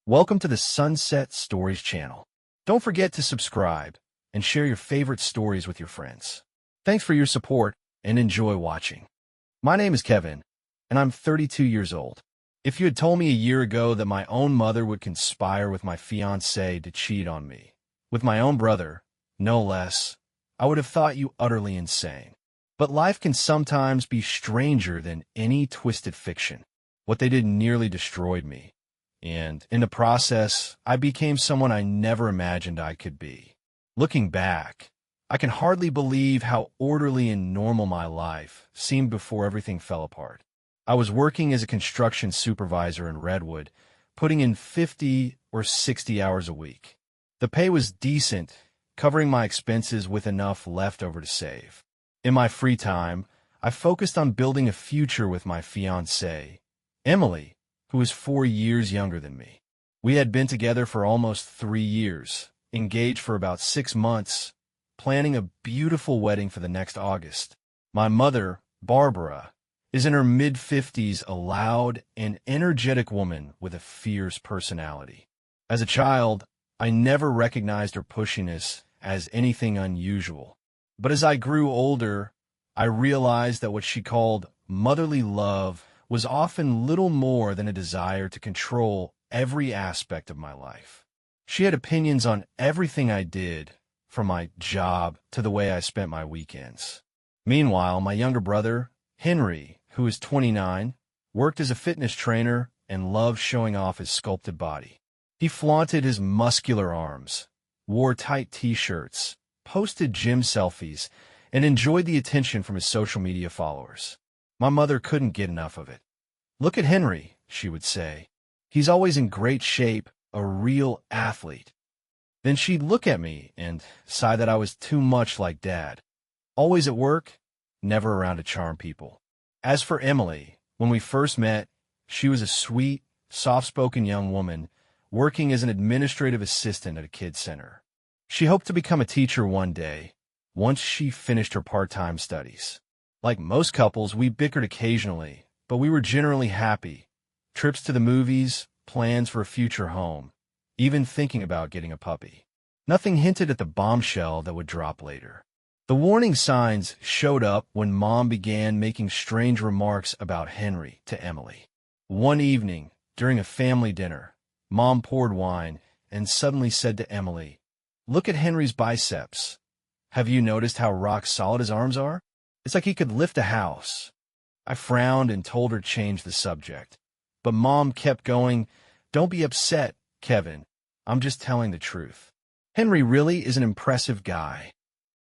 Welcome to the Sunset Stories channel. Don't forget to subscribe and share your favorite stories with your friends. Thanks for your support and enjoy watching. My name is Kevin, and I'm 32 years old. If you had told me a year ago that my own mother would conspire with my fiancé to cheat on me, with my own brother, no less, I would have thought you utterly insane. But life can sometimes be stranger than any twisted fiction. What they did nearly destroyed me. And in the process, I became someone I never imagined I could be. Looking back, I can hardly believe how orderly and normal my life seemed before everything fell apart. I was working as a construction supervisor in Redwood, putting in 50 or 60 hours a week. The pay was decent, covering my expenses with enough left over to save. In my free time, I focused on building a future with my fiancée, Emily, who was 4 years younger than me. We had been together for almost 3 years, engaged for about 6 months, planning a beautiful wedding for the next August. My mother, Barbara, is in her mid-50s, a loud and energetic woman with a fierce personality. As a child, I never recognized her pushiness as anything unusual. But as I grew older, I realized that what she called motherly love was often little more than a desire to control every aspect of my life. She had opinions on everything I did, from my job to the way I spent my weekends. Meanwhile, my younger brother, Henry, who is 29, worked as a fitness trainer and loved showing off his sculpted body. He flaunted his muscular arms, wore tight t-shirts, posted gym selfies, and enjoyed the attention from his social media followers. My mother couldn't get enough of it. "Look at Henry," she would say. "He's always in great shape, a real athlete." Then she'd look at me and sigh that I was too much like Dad. Always at work, never around to charm people. As for Emily, when we first met, she was a sweet, soft-spoken young woman working as an administrative assistant at a kids' center. She hoped to become a teacher one day, once she finished her part-time studies. Like most couples, we bickered occasionally, but we were generally happy. Trips to the movies, plans for a future home, even thinking about getting a puppy. Nothing hinted at the bombshell that would drop later. The warning signs showed up when Mom began making strange remarks about Henry to Emily. One evening, during a family dinner, Mom poured wine and suddenly said to Emily, "Look at Henry's biceps. Have you noticed how rock solid his arms are? It's like he could lift a house." I frowned and told her to change the subject. But Mom kept going, "Don't be upset, Kevin. I'm just telling the truth. Henry really is an impressive guy."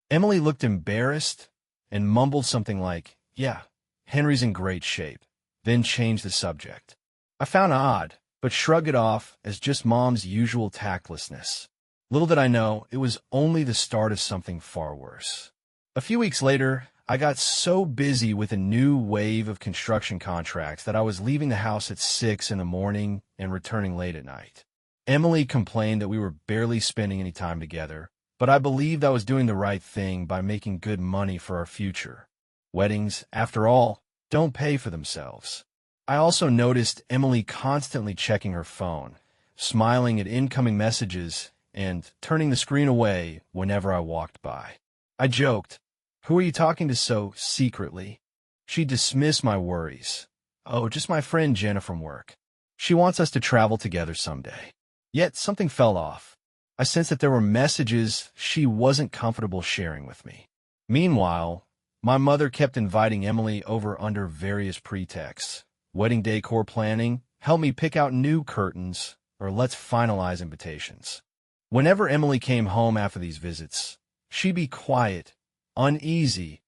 Emily looked embarrassed and mumbled something like, "Yeah, Henry's in great shape," then changed the subject. I found it odd, but shrugged it off as just Mom's usual tactlessness. Little did I know, it was only the start of something far worse. A few weeks later, I got so busy with a new wave of construction contracts that I was leaving the house at 6 in the morning and returning late at night. Emily complained that we were barely spending any time together, but I believed I was doing the right thing by making good money for our future. Weddings, after all, don't pay for themselves. I also noticed Emily constantly checking her phone, smiling at incoming messages, and turning the screen away whenever I walked by. I joked, "Who are you talking to so secretly?" She dismissed my worries. "Oh, just my friend Jenna from work. She wants us to travel together someday." Yet something fell off. I sensed that there were messages she wasn't comfortable sharing with me. Meanwhile, my mother kept inviting Emily over under various pretexts. Wedding decor planning, help me pick out new curtains, or let's finalize invitations. Whenever Emily came home after these visits, she'd be quiet, uneasy,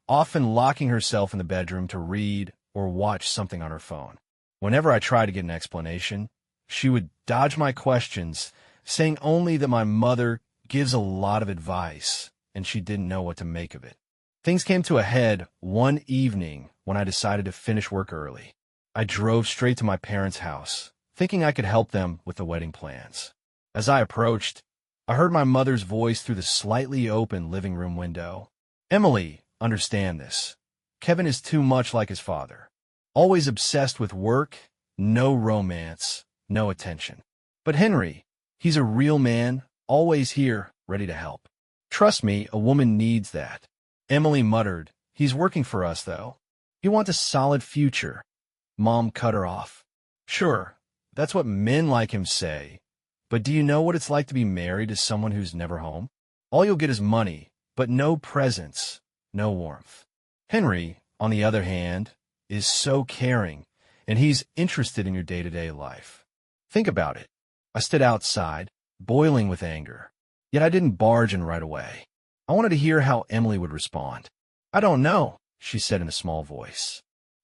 often locking herself in the bedroom to read or watch something on her phone. Whenever I tried to get an explanation, she would dodge my questions, saying only that my mother gives a lot of advice and she didn't know what to make of it. Things came to a head one evening when I decided to finish work early. I drove straight to my parents' house, thinking I could help them with the wedding plans. As I approached, I heard my mother's voice through the slightly open living room window. "Emily, understand this. Kevin is too much like his father. Always obsessed with work, no romance, no attention. But Henry, he's a real man, always here, ready to help. Trust me, a woman needs that. Emily muttered, he's working for us, though. He wants a solid future. Mom cut her off. Sure, that's what men like him say. But do you know what it's like to be married to someone who's never home? All you'll get is money, but no presents, no warmth. Henry, on the other hand, is so caring, and he's interested in your day-to-day life. Think about it. I stood outside, boiling with anger. Yet I didn't barge in right away. I wanted to hear how Emily would respond. I don't know, she said in a small voice.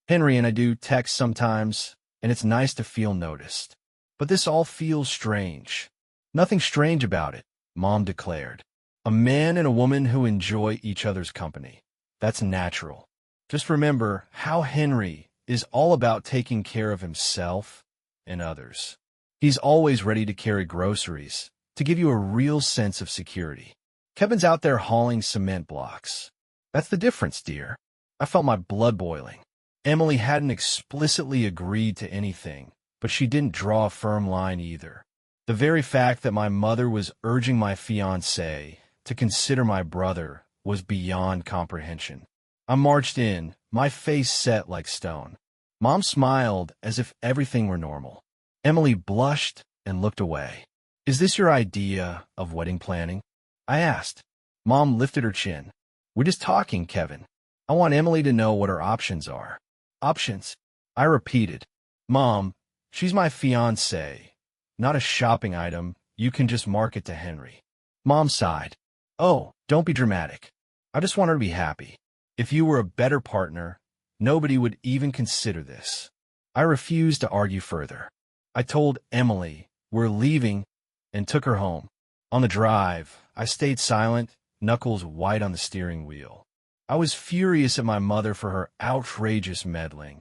Henry and I do text sometimes, and it's nice to feel noticed. But this all feels strange. Nothing strange about it, Mom declared. A man and a woman who enjoy each other's company. That's natural. Just remember how Henry is all about taking care of himself and others. He's always ready to carry groceries, to give you a real sense of security. Kevin's out there hauling cement blocks. That's the difference, dear. I felt my blood boiling. Emily hadn't explicitly agreed to anything, but she didn't draw a firm line either. The very fact that my mother was urging my fiancé to consider my brother was beyond comprehension. I marched in, my face set like stone. Mom smiled as if everything were normal. Emily blushed and looked away. Is this your idea of wedding planning? I asked. Mom lifted her chin. We're just talking, Kevin. I want Emily to know what her options are. Options? I repeated. Mom, she's my fiancée, not a shopping item you can just market to Henry. Mom sighed. Oh, don't be dramatic. I just want her to be happy. If you were a better partner, nobody would even consider this. I refused to argue further. I told Emily we're leaving and took her home. On the drive, I stayed silent, knuckles white on the steering wheel. I was furious at my mother for her outrageous meddling,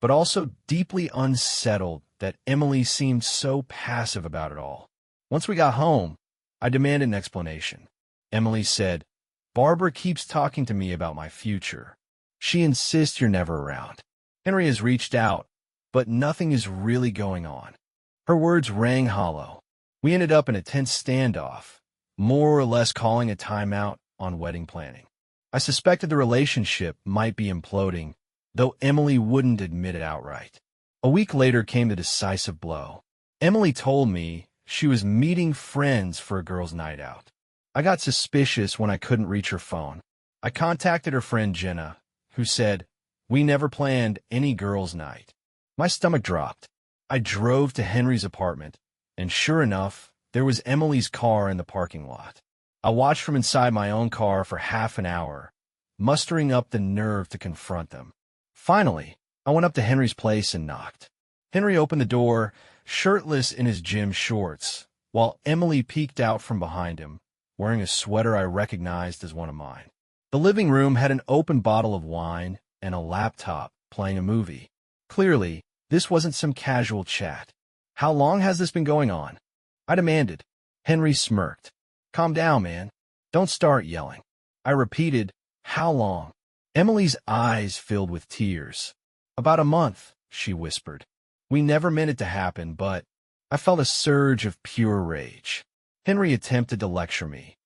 but also deeply unsettled that Emily seemed so passive about it all. Once we got home, I demanded an explanation. Emily said, Barbara keeps talking to me about my future. She insists you're never around. Henry has reached out, but nothing is really going on. Her words rang hollow. We ended up in a tense standoff, more or less calling a timeout on wedding planning. I suspected the relationship might be imploding, though Emily wouldn't admit it outright. A week later came the decisive blow. Emily told me she was meeting friends for a girls' night out. I got suspicious when I couldn't reach her phone. I contacted her friend Jenna, who said, we never planned any girls' night. My stomach dropped. I drove to Henry's apartment, and sure enough, there was Emily's car in the parking lot. I watched from inside my own car for half an hour, mustering up the nerve to confront them. Finally, I went up to Henry's place and knocked. Henry opened the door, shirtless in his gym shorts, while Emily peeked out from behind him, wearing a sweater I recognized as one of mine. The living room had an open bottle of wine and a laptop playing a movie. Clearly, this wasn't some casual chat. How long has this been going on? I demanded. Henry smirked. Calm down, man. Don't start yelling. I repeated, how long? Emily's eyes filled with tears. About a month, she whispered. We never meant it to happen, but I felt a surge of pure rage. Henry attempted to lecture me.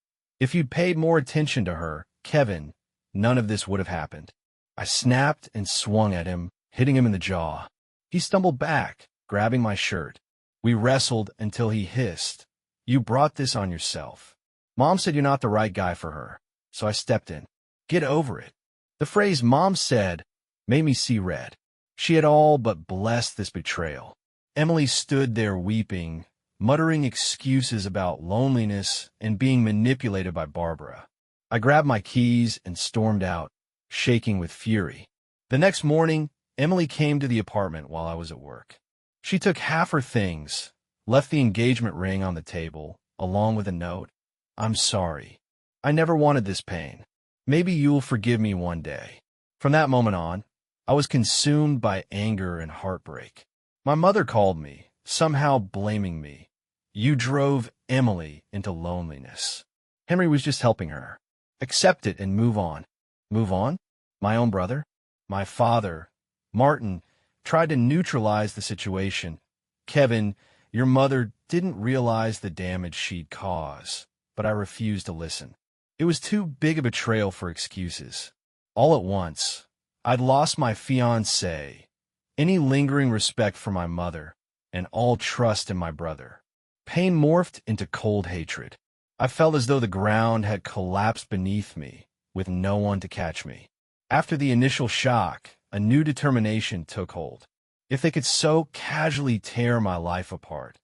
If you'd paid more attention to her, Kevin, none of this would have happened. I snapped and swung at him, hitting him in the jaw. He stumbled back, grabbing my shirt. We wrestled until he hissed. You brought this on yourself. Mom said you're not the right guy for her, so I stepped in. Get over it. The phrase Mom said made me see red. She had all but blessed this betrayal. Emily stood there weeping, muttering excuses about loneliness and being manipulated by Barbara. I grabbed my keys and stormed out, shaking with fury. The next morning, Emily came to the apartment while I was at work. She took half her things, left the engagement ring on the table, along with a note. I'm sorry. I never wanted this pain. Maybe you'll forgive me one day. From that moment on, I was consumed by anger and heartbreak. My mother called me, somehow blaming me. You drove Emily into loneliness. Henry was just helping her. Accept it and move on. Move on? My own brother? My father, Martin, tried to neutralize the situation. Kevin, Your mother didn't realize the damage she'd cause, but I refused to listen. It was too big a betrayal for excuses. All at once, I'd lost my fiancée, any lingering respect for my mother, and all trust in my brother. Pain morphed into cold hatred. I felt as though the ground had collapsed beneath me, with no one to catch me. After the initial shock, a new determination took hold. If they could so casually tear my life apart,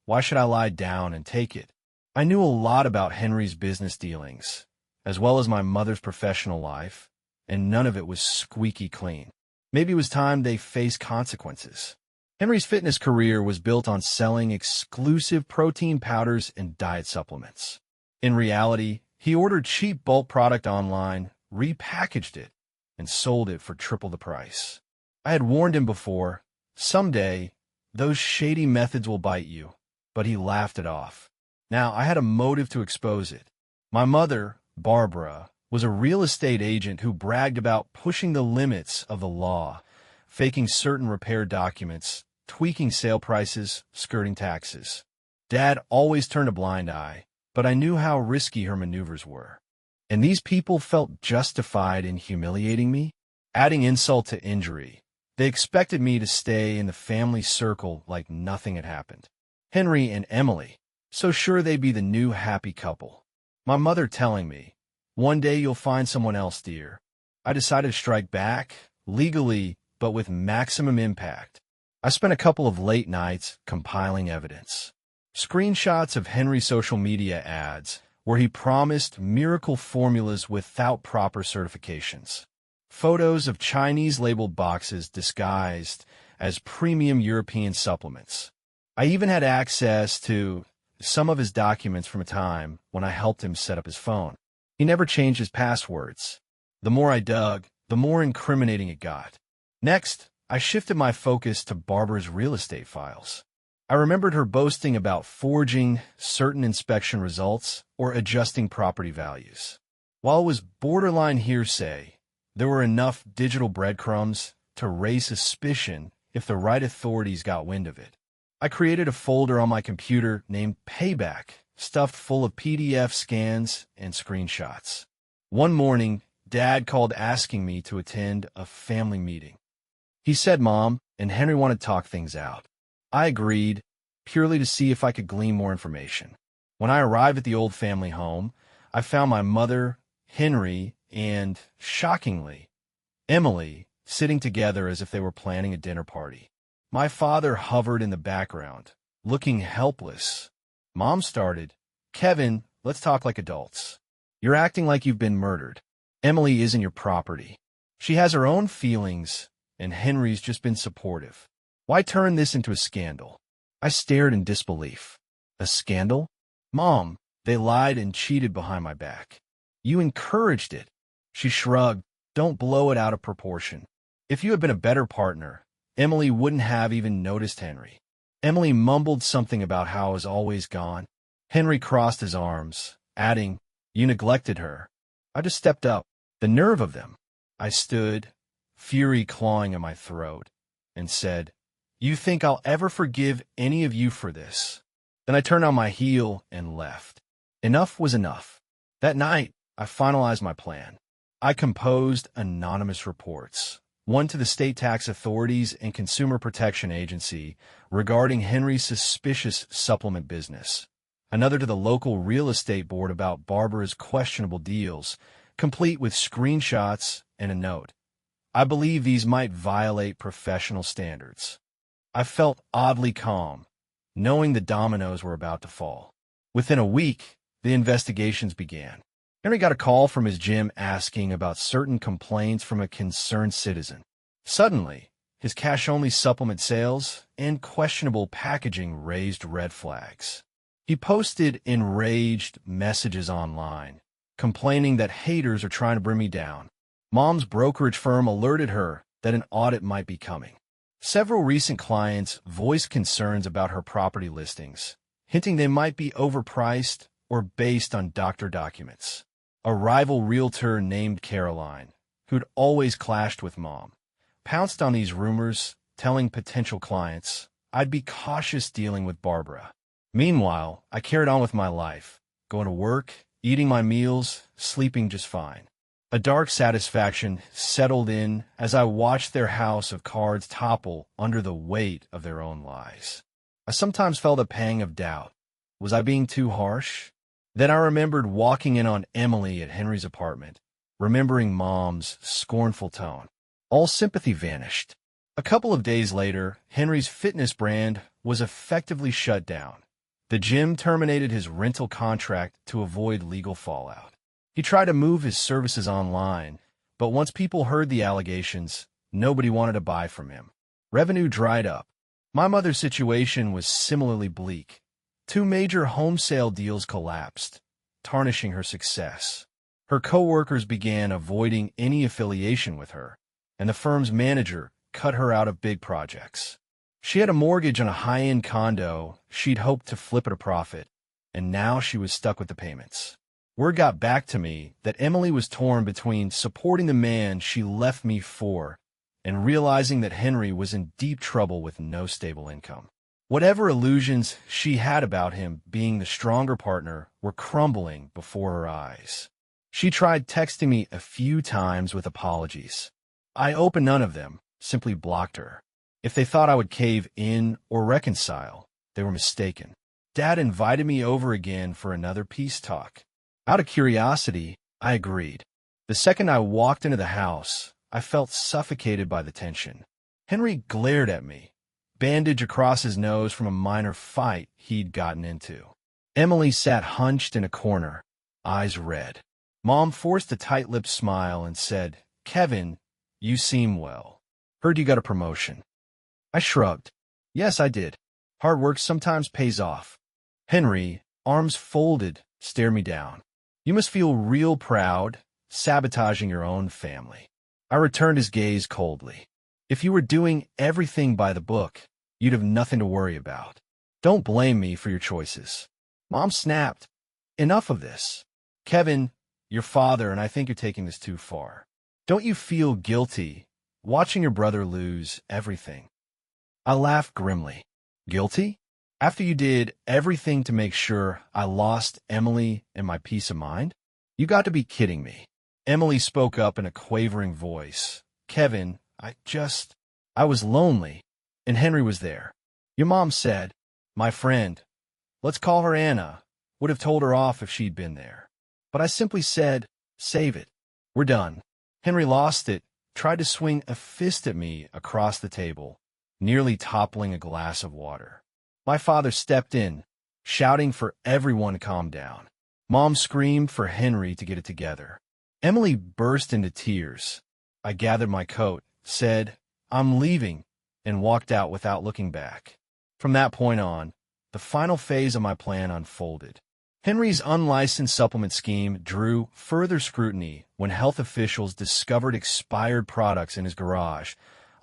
why should I lie down and take it? I knew a lot about Henry's business dealings, as well as my mother's professional life, and none of it was squeaky clean. Maybe it was time they faced consequences. Henry's fitness career was built on selling exclusive protein powders and diet supplements. In reality, he ordered cheap bulk product online, repackaged it, and sold it for triple the price. I had warned him before, someday, those shady methods will bite you, but he laughed it off. Now, I had a motive to expose it. My mother, Barbara, was a real estate agent who bragged about pushing the limits of the law, faking certain repair documents, tweaking sale prices, skirting taxes. Dad always turned a blind eye, but I knew how risky her maneuvers were. And these people felt justified in humiliating me, adding insult to injury. They expected me to stay in the family circle like nothing had happened. Henry and Emily, so sure they'd be the new happy couple. My mother telling me, "One day you'll find someone else, dear." I decided to strike back, legally, but with maximum impact. I spent a couple of late nights compiling evidence. Screenshots of Henry's social media ads where he promised miracle formulas without proper certifications. Photos of Chinese-labeled boxes disguised as premium European supplements. I even had access to some of his documents from a time when I helped him set up his phone. He never changed his passwords. The more I dug, the more incriminating it got. Next, I shifted my focus to Barbara's real estate files. I remembered her boasting about forging certain inspection results or adjusting property values. While it was borderline hearsay, there were enough digital breadcrumbs to raise suspicion if the right authorities got wind of it. I created a folder on my computer named Payback, stuffed full of PDF scans and screenshots. One morning, Dad called asking me to attend a family meeting. He said Mom and Henry wanted to talk things out. I agreed, purely to see if I could glean more information. When I arrived at the old family home, I found my mother, Henry, and, shockingly, Emily sitting together as if they were planning a dinner party. My father hovered in the background, looking helpless. Mom started, "Kevin, let's talk like adults. You're acting like you've been murdered. Emily isn't your property. She has her own feelings, and Henry's just been supportive. Why turn this into a scandal?" I stared in disbelief. A scandal? Mom, they lied and cheated behind my back. You encouraged it. She shrugged. Don't blow it out of proportion. If you had been a better partner, Emily wouldn't have even noticed Henry. Emily mumbled something about how I was always gone. Henry crossed his arms, adding, "You neglected her." I just stepped up. The nerve of them. I stood, fury clawing at my throat, and said, "You think I'll ever forgive any of you for this?" Then I turned on my heel and left. Enough was enough. That night, I finalized my plan. I composed anonymous reports, one to the state tax authorities and Consumer Protection Agency regarding Henry's suspicious supplement business, another to the local real estate board about Barbara's questionable deals, complete with screenshots and a note. I believe these might violate professional standards. I felt oddly calm, knowing the dominoes were about to fall. Within a week, the investigations began. Henry got a call from his gym asking about certain complaints from a concerned citizen. Suddenly, his cash-only supplement sales and questionable packaging raised red flags. He posted enraged messages online, complaining that haters are trying to bring me down. Mom's brokerage firm alerted her that an audit might be coming. Several recent clients voiced concerns about her property listings, hinting they might be overpriced or based on doctor documents. A rival realtor named Caroline, who'd always clashed with Mom, pounced on these rumors, telling potential clients, I'd be cautious dealing with Barbara. Meanwhile, I carried on with my life, going to work, eating my meals, sleeping just fine. A dark satisfaction settled in as I watched their house of cards topple under the weight of their own lies. I sometimes felt a pang of doubt. Was I being too harsh? Then I remembered walking in on Emily at Henry's apartment, remembering Mom's scornful tone. All sympathy vanished. A couple of days later, Henry's fitness brand was effectively shut down. The gym terminated his rental contract to avoid legal fallout. He tried to move his services online, but once people heard the allegations, nobody wanted to buy from him. Revenue dried up. My mother's situation was similarly bleak. 2 major home sale deals collapsed, tarnishing her success. Her coworkers began avoiding any affiliation with her, and the firm's manager cut her out of big projects. She had a mortgage on a high-end condo she'd hoped to flip at a profit, and now she was stuck with the payments. Word got back to me that Emily was torn between supporting the man she left me for and realizing that Henry was in deep trouble with no stable income. Whatever illusions she had about him being the stronger partner were crumbling before her eyes. She tried texting me a few times with apologies. I opened none of them, simply blocked her. If they thought I would cave in or reconcile, they were mistaken. Dad invited me over again for another peace talk. Out of curiosity, I agreed. The second I walked into the house, I felt suffocated by the tension. Henry glared at me, bandage across his nose from a minor fight he'd gotten into. Emily sat hunched in a corner, eyes red. Mom forced a tight-lipped smile and said, "Kevin, you seem well. Heard you got a promotion." I shrugged. Yes, I did. Hard work sometimes pays off. Henry, arms folded, stared me down. You must feel real proud, sabotaging your own family. I returned his gaze coldly. If you were doing everything by the book, you'd have nothing to worry about. Don't blame me for your choices. Mom snapped. Enough of this. Kevin, your father, and I think you're taking this too far. Don't you feel guilty watching your brother lose everything? I laughed grimly. Guilty? After you did everything to make sure I lost Emily and my peace of mind? You got to be kidding me. Emily spoke up in a quavering voice. Kevin, I was lonely, and Henry was there. Your mom said, my friend, let's call her Anna, would have told her off if she'd been there. But I simply said, save it. We're done. Henry lost it, tried to swing a fist at me across the table, nearly toppling a glass of water. My father stepped in, shouting for everyone to calm down. Mom screamed for Henry to get it together. Emily burst into tears. I gathered my coat, said, I'm leaving, and walked out without looking back. From that point on, the final phase of my plan unfolded. Henry's unlicensed supplement scheme drew further scrutiny when health officials discovered expired products in his garage,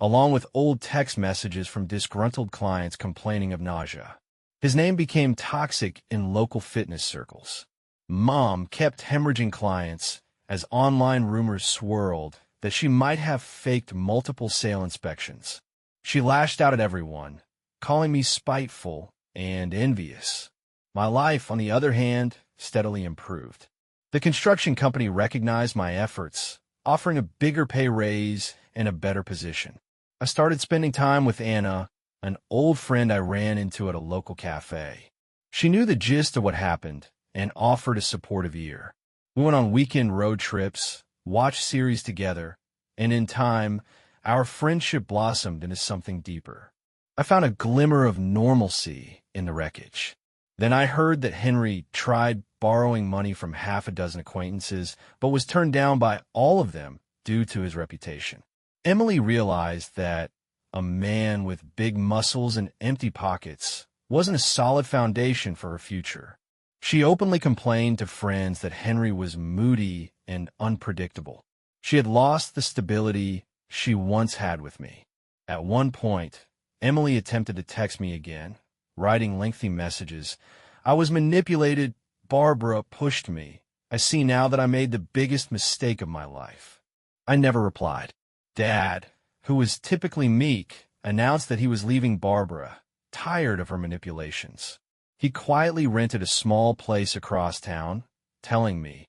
along with old text messages from disgruntled clients complaining of nausea. His name became toxic in local fitness circles. Mom kept hemorrhaging clients as online rumors swirled that she might have faked multiple sale inspections. She lashed out at everyone, calling me spiteful and envious. My life, on the other hand, steadily improved. The construction company recognized my efforts, offering a bigger pay raise and a better position. I started spending time with Anna, an old friend I ran into at a local cafe. She knew the gist of what happened and offered a supportive ear. We went on weekend road trips, watched series together, and in time, our friendship blossomed into something deeper. I found a glimmer of normalcy in the wreckage. Then I heard that Henry tried borrowing money from half a dozen acquaintances, but was turned down by all of them due to his reputation. Emily realized that a man with big muscles and empty pockets wasn't a solid foundation for her future. She openly complained to friends that Henry was moody and unpredictable. She had lost the stability she once had with me. At one point, Emily attempted to text me again, writing lengthy messages. I was manipulated. Barbara pushed me. I see now that I made the biggest mistake of my life. I never replied. Dad, who was typically meek, announced that he was leaving Barbara, tired of her manipulations. He quietly rented a small place across town, telling me,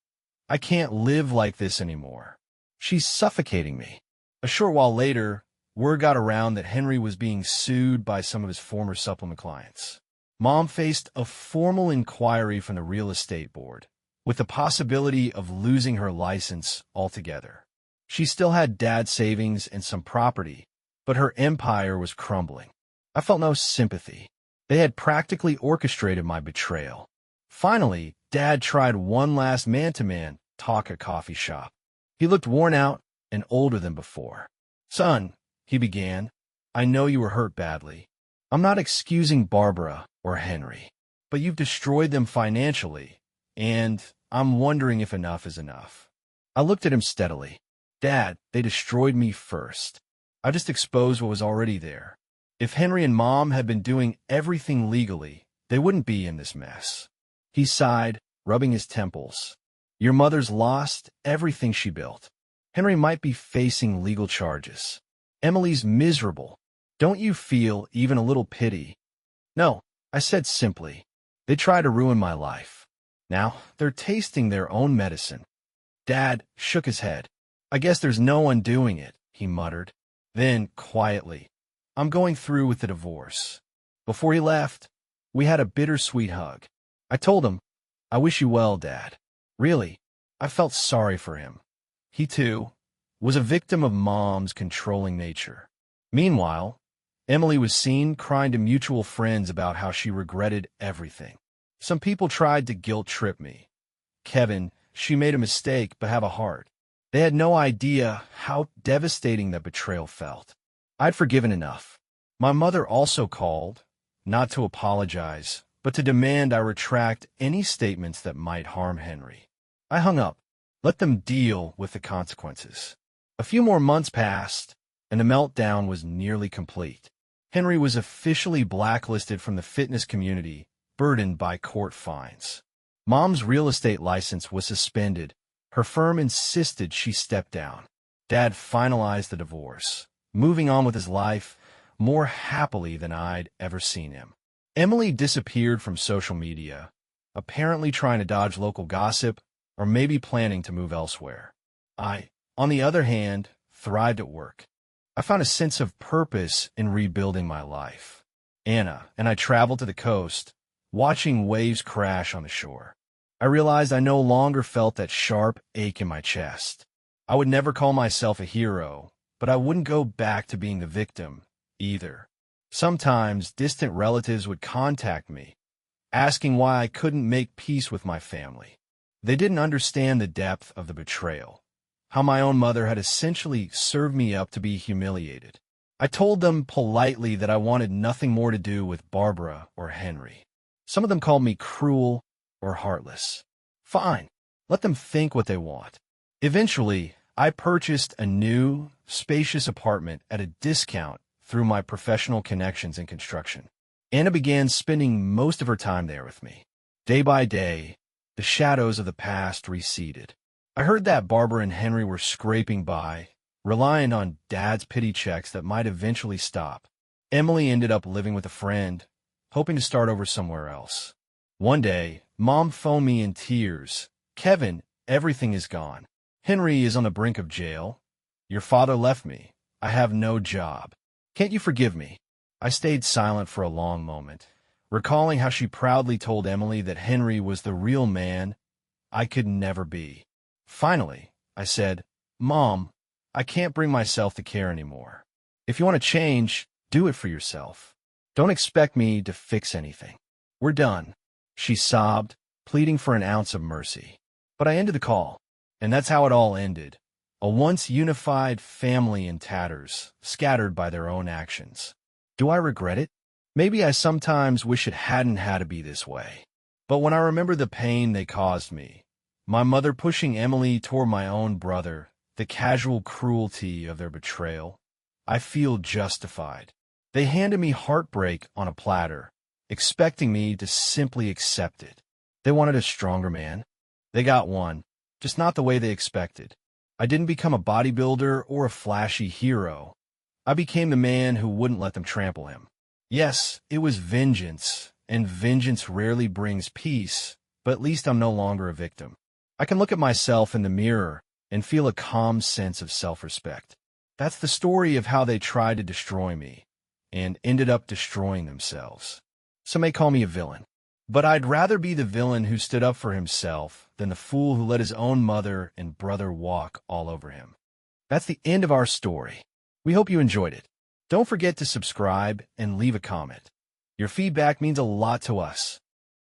"I can't live like this anymore. She's suffocating me." A short while later, word got around that Henry was being sued by some of his former supplement clients. Mom faced a formal inquiry from the real estate board, with the possibility of losing her license altogether. She still had Dad's savings and some property, but her empire was crumbling. I felt no sympathy. They had practically orchestrated my betrayal. Finally, Dad tried one last man-to-man talk at coffee shop. He looked worn out and older than before. "Son," he began, "I know you were hurt badly. I'm not excusing Barbara or Henry, but you've destroyed them financially, and I'm wondering if enough is enough." I looked at him steadily. "Dad, they destroyed me first. I just exposed what was already there. If Henry and Mom had been doing everything legally, they wouldn't be in this mess." He sighed, rubbing his temples. "Your mother's lost everything she built. Henry might be facing legal charges. Emily's miserable. Don't you feel even a little pity?" "No," I said simply. "They tried to ruin my life. Now they're tasting their own medicine." Dad shook his head. "I guess there's no undoing it," he muttered. Then, quietly, "I'm going through with the divorce." Before he left, we had a bittersweet hug. I told him, "I wish you well, Dad." Really, I felt sorry for him. He, too, was a victim of Mom's controlling nature. Meanwhile, Emily was seen crying to mutual friends about how she regretted everything. Some people tried to guilt-trip me. "Kevin, she made a mistake but have a heart." They had no idea how devastating that betrayal felt. I'd forgiven enough. My mother also called, not to apologize, but to demand I retract any statements that might harm Henry. I hung up. Let them deal with the consequences. A few more months passed, and the meltdown was nearly complete. Henry was officially blacklisted from the fitness community, burdened by court fines. Mom's real estate license was suspended. Her firm insisted she step down. Dad finalized the divorce, moving on with his life more happily than I'd ever seen him. Emily disappeared from social media, apparently trying to dodge local gossip or maybe planning to move elsewhere. I, on the other hand, thrived at work. I found a sense of purpose in rebuilding my life. Anna and I traveled to the coast, watching waves crash on the shore. I realized I no longer felt that sharp ache in my chest. I would never call myself a hero, but I wouldn't go back to being the victim either. Sometimes distant relatives would contact me, asking why I couldn't make peace with my family. They didn't understand the depth of the betrayal, how my own mother had essentially served me up to be humiliated. I told them politely that I wanted nothing more to do with Barbara or Henry. Some of them called me cruel or heartless. Fine, let them think what they want. Eventually, I purchased a new, spacious apartment at a discount through my professional connections in construction. Anna began spending most of her time there with me. Day by day, the shadows of the past receded. I heard that Barbara and Henry were scraping by, relying on Dad's pity checks that might eventually stop. Emily ended up living with a friend, hoping to start over somewhere else. One day, Mom phoned me in tears. "Kevin, everything is gone. Henry is on the brink of jail. Your father left me. I have no job. Can't you forgive me?" I stayed silent for a long moment, recalling how she proudly told Emily that Henry was the real man I could never be. Finally, I said, "Mom, I can't bring myself to care anymore. If you want to change, do it for yourself. Don't expect me to fix anything. We're done." She sobbed, pleading for an ounce of mercy. But I ended the call, and that's how it all ended. A once unified family in tatters, scattered by their own actions. Do I regret it? Maybe I sometimes wish it hadn't had to be this way. But when I remember the pain they caused me, my mother pushing Emily toward my own brother, the casual cruelty of their betrayal, I feel justified. They handed me heartbreak on a platter, expecting me to simply accept it. They wanted a stronger man. They got one, just not the way they expected. I didn't become a bodybuilder or a flashy hero. I became the man who wouldn't let them trample him. Yes, it was vengeance, and vengeance rarely brings peace, but at least I'm no longer a victim. I can look at myself in the mirror and feel a calm sense of self-respect. That's the story of how they tried to destroy me and ended up destroying themselves. Some may call me a villain, but I'd rather be the villain who stood up for himself than the fool who let his own mother and brother walk all over him. That's the end of our story. We hope you enjoyed it. Don't forget to subscribe and leave a comment. Your feedback means a lot to us.